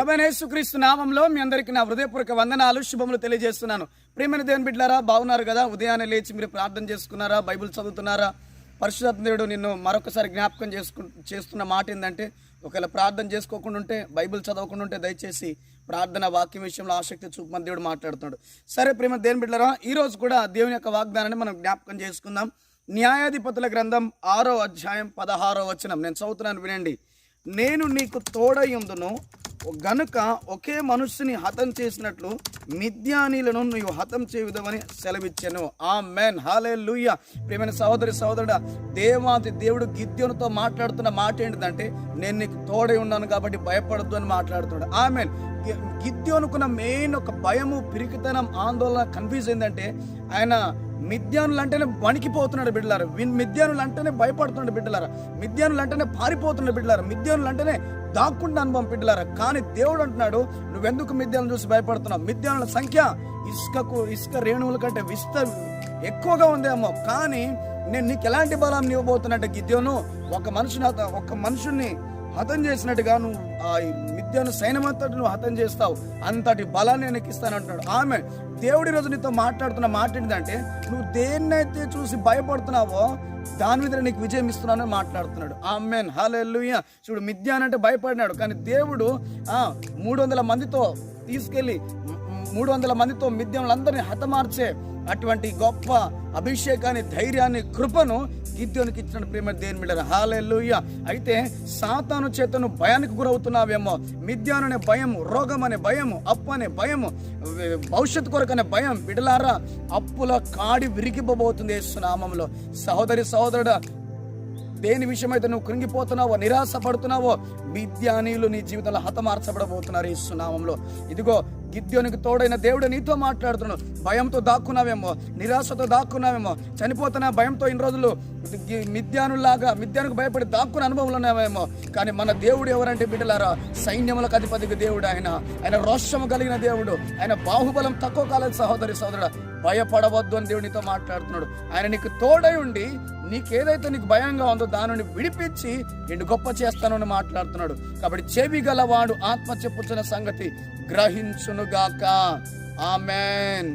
ప్రభువైన యేసుక్రీస్తు నామంలో మీ అందరికీ నా హృదయపూర్వక వందనాలు, శుభములు తెలియజేస్తున్నాను. ప్రియమైన దేవుని బిడ్డలారా, బాగున్నారు కదా? ఉదయాన్నే లేచి మీరు ప్రార్థన చేసుకున్నారా? బైబిల్ చదువుతున్నారా? పరిశుద్ధాత్మ దేవుడు నిన్ను మరొకసారి జ్ఞాపకం చేస్తున్న మాట ఏంటంటే, ఒకవేళ ప్రార్థన చేసుకోకుండా ఉంటే, బైబిల్ చదవకుండా ఉంటే దయచేసి ప్రార్థన వాక్యం విషయంలో ఆసక్తి చూపమని దేవుడు మాట్లాడుతున్నాడు. సరే ప్రియమైన దేవుని బిడ్డలారా, ఈరోజు కూడా దేవుని యొక్క వాగ్దానాన్ని మనం జ్ఞాపకం చేసుకుందాం. న్యాయాధిపతుల గ్రంథం 6వ అధ్యాయం 16వ వచనం నేను చదువుతున్నాను, వినండి. నేను నీకు తోడయుందును గనుక ఒకే మనుష్యుని హతం చేసినట్లు మిద్యానీలను నువ్వు హతం చేయుదవని సెలవిచ్చాను. ఆమేన్, హల్లెలూయా. ప్రియమైన సహోదరి సహోదరుడా, దేవాది దేవుడు గిద్యోనుతో మాట్లాడుతున్న మాట ఏంటిదంటే, నేను నీకు తోడై ఉన్నాను కాబట్టి భయపడద్దు అని మాట్లాడుతున్నాడు. ఆమేన్. గిద్యోనుకున్న మెయిన్ ఒక భయము, పిరికితనం, ఆందోళన, కన్ఫ్యూజ్ ఏంటంటే, ఆయన మిద్యానులు అంటేనే వణికిపోతున్నాడు బిడ్డలారా. మిద్యానులు అంటేనే భయపడుతున్నాడు బిడ్డలారా. మిద్యానులు అంటేనే పారిపోతున్నాడు బిడ్డలారా. మిద్యానులు అంటేనే దాక్కుండా అనుభవం బిడ్డలారా. కానీ దేవుడు అంటున్నాడు, నువ్వెందుకు మిద్యాలను చూసి భయపడుతున్నావు? మిద్యానుల సంఖ్య ఇసుక రేణువుల కంటే ఎక్కువగా ఉందేమో, కానీ నేను నీకు ఎలాంటి బలం ఇవ్వబోతున్నట్టు గిద్యోను ఒక మనుషుని హతం చేసినట్టుగా నువ్వు ఆ మిద్యాను సైన్యమంతటి నువ్వు హతం చేస్తావు, అంతటి బలాన్ని నేను ఇస్తానంటున్నాడు. ఆమె దేవుడి రోజు నీతో మాట్లాడుతున్న మాట ఏంటంటే, నువ్వు దేన్నైతే చూసి భయపడుతున్నావో దాని మీద నీకు విజయం ఇస్తున్నానని మాట్లాడుతున్నాడు. ఆమేన్, హల్లెలూయా. చూడు, మిద్యాన్ అంటే భయపడినాడు, కానీ దేవుడు 300 మందితో తీసుకెళ్లి 300 మందితో మిద్యానులందరినీ హతమార్చే అటువంటి గొప్ప అభిషేకాన్ని, ధైర్యాన్ని, కృపను గిద్యోనికి ఇచ్చిన ప్రేమ దేవుని బిడ్డలారా. హల్లెలూయా. అయితే సాతాను చేతను భయానికి గురవుతున్నావేమో. మిద్యాను అనే భయము, రోగం అనే భయము, అప్పు అనే భయము, భవిష్యత్తు కొరకు అనే భయం బిడ్డలారా, అప్పుల కాడి విరిగిపోబోతుంది యేసు నామములో. సహోదరి సహోదరుడా, దేని విషయమైతే నువ్వు కృంగిపోతున్నావో, నిరాశ పడుతున్నావో, మిద్యానీయులు నీ జీవితంలో హతమార్చబడబోతున్నారు యేసు నామములో. ఇదిగో గిద్యోనికి తోడైన దేవుడు నీతో మాట్లాడుతున్నాడు. భయంతో దాక్కున్నావేమో, నిరాశతో దాక్కున్నావేమో, చనిపోతున్న భయంతో ఇన్ని రోజులు మిద్యానుకు భయపడి దాక్కున్న అనుభవంలో ఉన్నావేమో. కానీ మన దేవుడు ఎవరంటే బిడ్డలారా, సైన్యములకు అధిపతికి దేవుడు. ఆయన రోషము కలిగిన దేవుడు. ఆయన బాహుబలం తక్కువ కాలేదు. సహోదరి సహోదరుడా, భయపడవద్దు అని దేవుడు నీతో మాట్లాడుతున్నాడు. ఆయన నీకు తోడై ఉండి నీకేదైతే నీకు భయంగా ఉందో దానిని విడిపించి నిన్ను గొప్ప చేస్తానని మాట్లాడుతున్నాడు. కాబట్టి చెవి గలవాడు ఆత్మ చెప్పుచున్న సంగతి గ్రహించునుగాక. ఆమేన్.